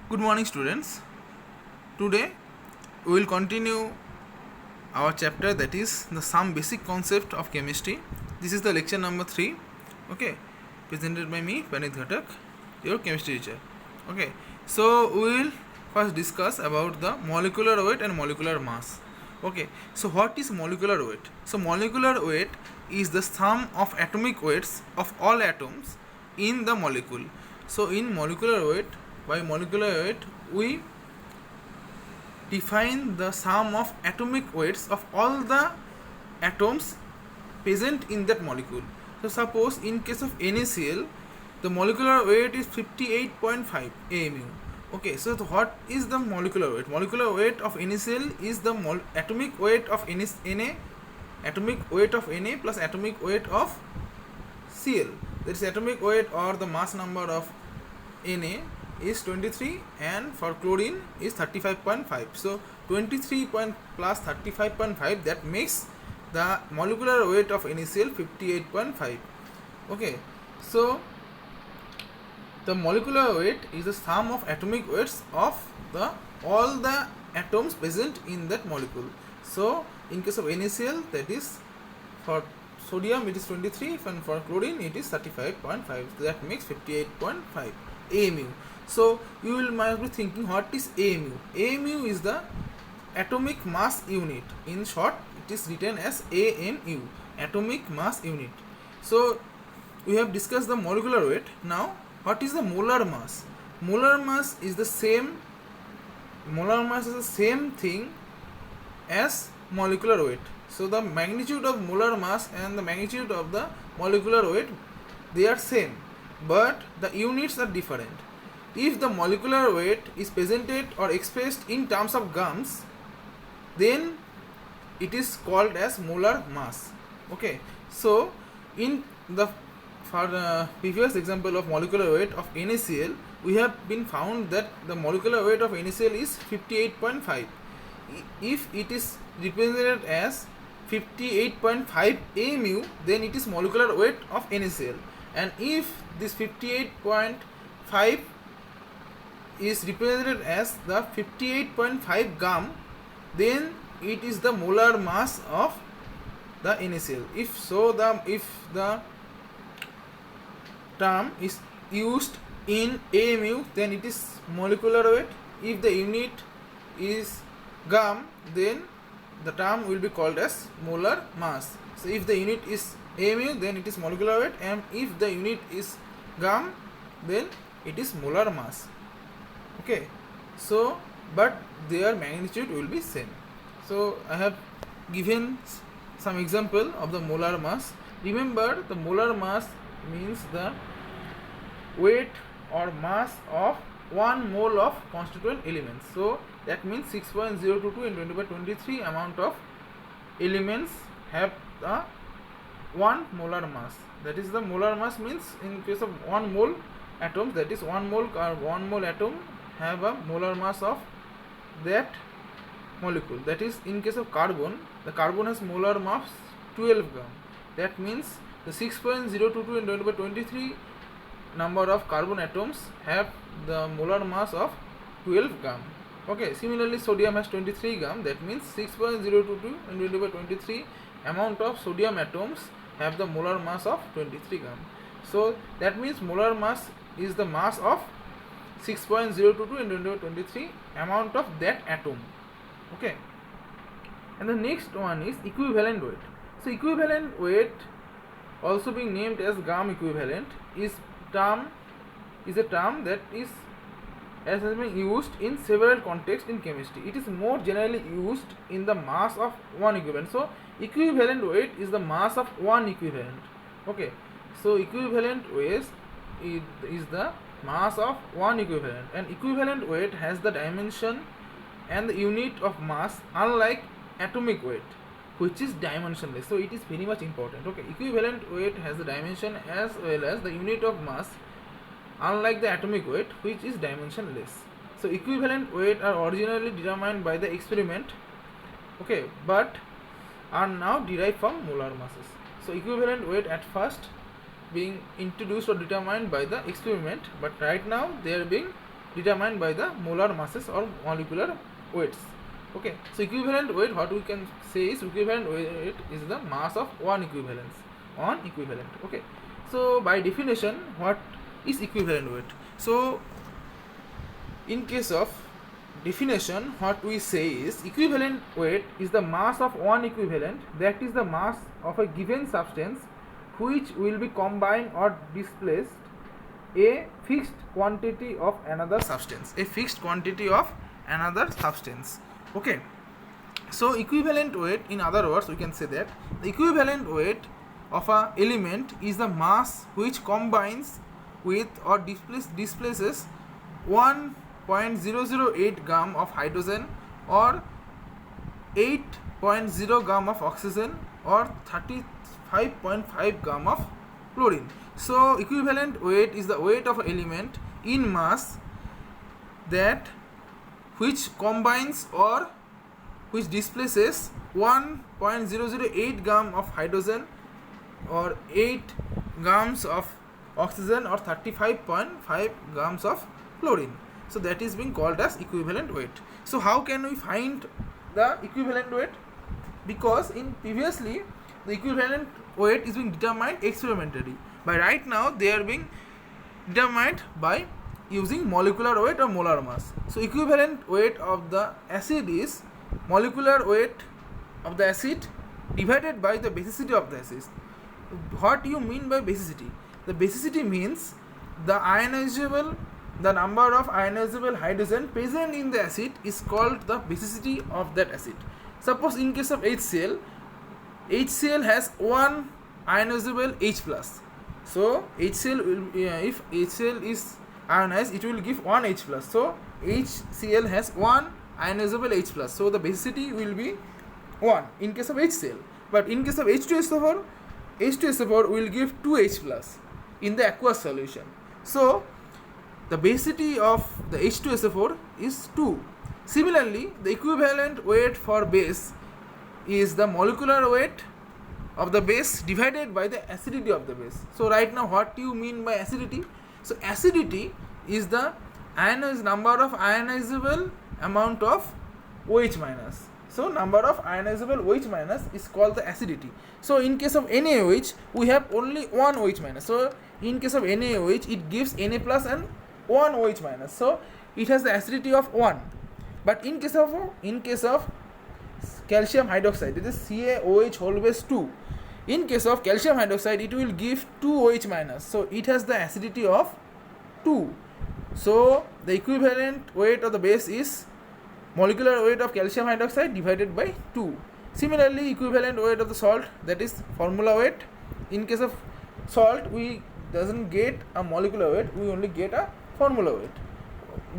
Good morning, students. Today we will continue our chapter, that is the some basic concept of chemistry. This is the lecture number 3. Okay, presented by me, Panit Ghatak, your chemistry teacher. Okay, so we will first discuss about the molecular weight and molecular mass. Okay, so what is molecular weight? So molecular weight is the sum of atomic weights of all atoms in the molecule. So in molecular weight, by molecular weight we define the sum of atomic weights of all the atoms present in that molecule. So suppose in case of NaCl, the molecular weight is 58.5 AMU. Okay, so what is the molecular weight? Molecular weight of NaCl is the atomic weight of Na, atomic weight of Na plus atomic weight of Cl. That is atomic weight or the mass number of Na is 23 and for chlorine is 35.5. So 23 plus 35.5, that makes the molecular weight of NaCl 58.5. Okay, so the molecular weight is the sum of atomic weights of the all the atoms present in that molecule. So in case of NaCl, that is for sodium it is 23 and for chlorine it is 35.5. So that makes 58.5 AMU. So you will might be thinking, what is AMU? AMU is the atomic mass unit. In short, it is written as AMU, atomic mass unit. So we have discussed the molecular weight. Now what is the molar mass? Molar mass is the same. Molar mass is the same thing as molecular weight. So the magnitude of molar mass and the magnitude of the molecular weight, they are same, but the units are different. If the molecular weight is presented or expressed in terms of grams, then it is called as molar mass. Okay, so in the previous example of molecular weight of NaCl, we have been found that the molecular weight of NaCl is 58.5. If it is represented as 58.5 AMU, then it is molecular weight of NaCl. And if this 58.5 is represented as the 58.5 gram, then it is the molar mass of the NaCl. If the term is used in AMU, then it is molecular weight. If the unit is gram, then the term will be called as molar mass. So if the unit is AMU, then it is molecular weight, and if the unit is gram, then it is molar mass. Okay, so but their magnitude will be same. So I have given some example of the molar mass. Remember, the molar mass means the weight or mass of 1 mole of constituent elements. So that means 6.022 in 20/23 amount of elements have the 1 molar mass. That is the molar mass means in case of 1 mole atoms, that is 1 mole or 1 mole atom have a molar mass of that molecule. That is in case of carbon, the carbon has molar mass 12 gram. That means the 6.022 in 20/23 number of carbon atoms have the molar mass of 12 gram. Okay, similarly sodium has 23 gram. That means 6.022 in 20/23 amount of sodium atoms have the molar mass of 23 gram. So that means molar mass is the mass of 6.022 in 20/23 amount of that atom. Okay, and the next one is equivalent weight. So equivalent weight, also being named as gram equivalent, is a term that is has been used in several contexts in chemistry. It is more generally used in the mass of one equivalent. So equivalent weight is the mass of one equivalent. Okay, so equivalent weight is the mass of one equivalent, and equivalent weight has the dimension and the unit of mass, unlike atomic weight, which is dimensionless. So it is very much important. Okay, equivalent weight has the dimension as well as the unit of mass, unlike the atomic weight, which is dimensionless. So equivalent weight are originally determined by the experiment, okay, but are now derived from molar masses. So equivalent weight at first being introduced or determined by the experiment, but right now they are being determined by the molar masses or molecular weights. Okay, so equivalent weight, what we can say is equivalent weight is the mass of one equivalence, one equivalent. Okay, so by definition, what is equivalent weight? So in case of definition, what we say is equivalent weight is the mass of one equivalent, that is the mass of a given substance which will be combined or displaced a fixed quantity of another substance, a fixed quantity of another substance. Okay, so equivalent weight, in other words, we can say that the equivalent weight of a element is the mass which combines with or displaces 1.008 gram of hydrogen or 8.0 gram of oxygen or 35.5 gram of chlorine. So equivalent weight is the weight of an element in mass that which combines or which displaces 1.008 gram of hydrogen or 8 grams of oxygen or 35.5 grams of chlorine. So that is being called as equivalent weight. So how can we find the equivalent weight? Because in previously the equivalent weight is being determined experimentally, but right now they are being determined by using molecular weight or molar mass. So equivalent weight of the acid is molecular weight of the acid divided by the basicity of the acid. What do you mean by basicity? The basicity means the number of ionizable hydrogen present in the acid is called the basicity of that acid. Suppose in case of HCl, HCl has one ionizable H plus. So HCl will if HCl is ionized, it will give one H plus. So HCl has one ionizable H plus. So the basicity will be 1 in case of HCl. But in case of H2SO4, H2SO4 will give 2 H plus in the aqueous solution. So the basicity of the H2SO4 is 2. Similarly, the equivalent weight for base is the molecular weight of the base divided by the acidity of the base. So right now, what do you mean by acidity? So acidity is the number of ionizable amount of OH minus. So number of ionizable OH minus is called the acidity. So in case of NaOH, we have only one OH minus. So in case of NaOH, it gives Na plus and one OH minus. So it has the acidity of 1. But in case of calcium hydroxide, it is CaOH whole base 2. In case of calcium hydroxide, it will give 2 OH minus. So it has the acidity of 2. So the equivalent weight of the base is molecular weight of calcium hydroxide divided by 2. Similarly, equivalent weight of the salt, that is formula weight. In case of salt, we doesn't get a molecular weight, we only get a formula weight.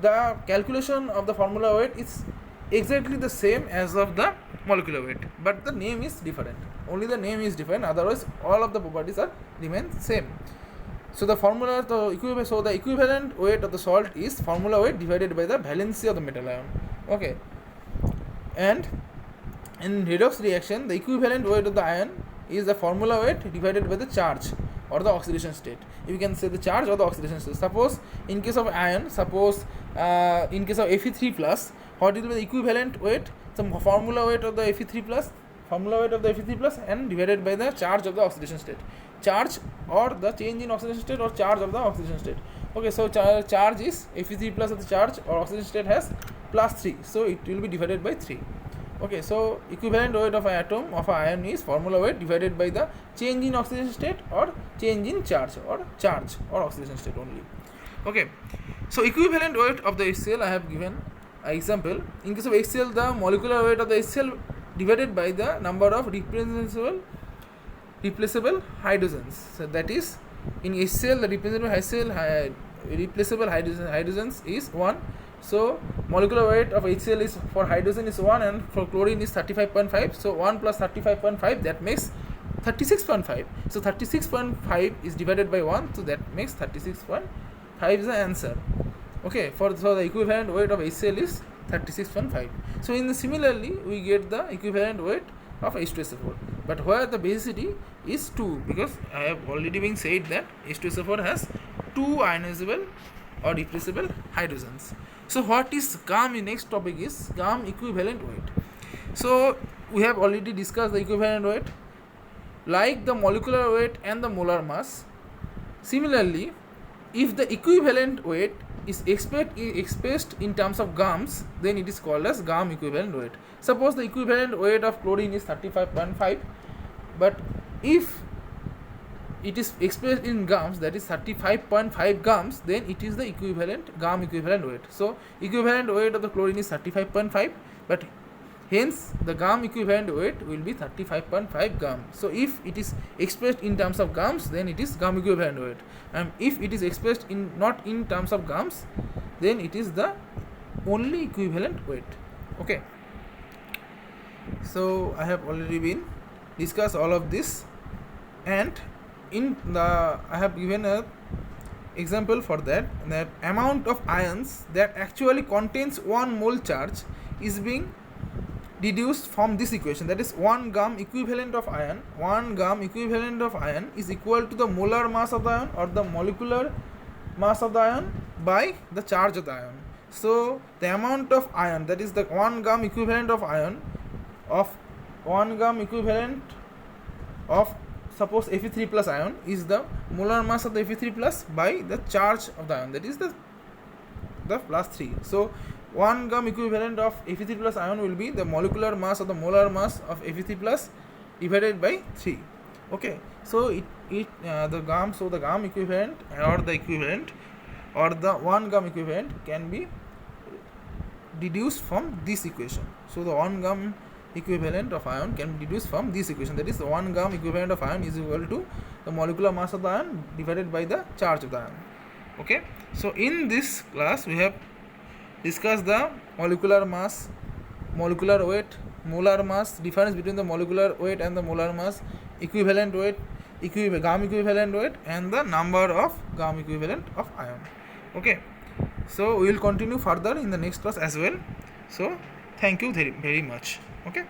The calculation of the formula weight is exactly the same as of the molecular weight, but the name is different. Only the name is different, otherwise all of the properties are remain same. So the equivalent weight of the salt is formula weight divided by the valency of the metal ion. Okay, and in redox reaction, the equivalent weight of the ion is the formula weight divided by the charge or the oxidation state. You can say the charge or the oxidation state. Suppose in case of ion, in case of Fe3 plus, what will be the equivalent weight? Some formula weight of the Fe3 plus, and divided by the charge of the oxidation state. Charge or the change in oxidation state or charge of the oxidation state. Okay, so charge is Fe3 plus of the charge or oxidation state has plus 3. So it will be divided by 3. Okay, so equivalent weight of an atom of an ion is formula weight divided by the change in oxidation state or change in charge or oxidation state only. Okay, so equivalent weight of the HCl, I have given an example. In case of HCl, the molecular weight of the HCl divided by the number of replaceable hydrogens. So that is in HCl, the replaceable hydrogens is 1. So molecular weight of HCl is for hydrogen is 1 and for chlorine is 35.5. So 1 plus 35.5, that makes 36.5. So 36.5 is divided by 1, so that makes 36.5 is the answer. Okay, so the equivalent weight of HCl is 36.5. So similarly we get the equivalent weight of H2SO4, but where the basicity is 2, because I have already been said that H2SO4 has 2 ionizable or replaceable hydrogens. So what is GAM? In next topic is GAM equivalent weight. So we have already discussed the equivalent weight, like the molecular weight and the molar mass. Similarly, if the equivalent weight is expressed in terms of GAMs, then it is called as GAM equivalent weight. Suppose the equivalent weight of chlorine is 35.5, but if it is expressed in GAMs, that is 35.5 GAMs, then it is the equivalent GAM equivalent weight. So equivalent weight of the chlorine is 35.5, but hence the GAM equivalent weight will be 35.5 GAM. So if it is expressed in terms of GAMs, then it is GAM equivalent weight, and if it is expressed in not in terms of GAMs, then it is the only equivalent weight. Okay, so I have already been discussed all of this, and in the I have given a example for that amount of ions that actually contains 1 mole charge is being deduced from this equation, that is 1 GAM equivalent of ion. 1 GAM equivalent of ion is equal to the molar mass of the ion or the molecular mass of the ion by the charge of the ion. So the amount of ion, that is the 1 GAM equivalent of ion of 1 GAM equivalent of suppose Fe3 plus ion, is the molar mass of the Fe3 plus by the charge of the ion, that is the plus 3. So 1 GAM equivalent of Fe3 plus ion will be the molecular mass of the molar mass of Fe3 plus divided by 3. Okay, so the GAM equivalent or the equivalent or the 1 GAM equivalent can be deduced from this equation. So the 1 GAM equivalent of ion can be deduced from this equation, that is the 1 GAM equivalent of ion is equal to the molecular mass of the ion divided by the charge of the ion. Okay, so in this class we have discussed the molecular mass, molecular weight, molar mass, difference between the molecular weight and the molar mass, equivalent weight, GAM equivalent weight, and the number of GAM equivalent of ion. Okay, so we will continue further in the next class as well. So thank you very much. Okay.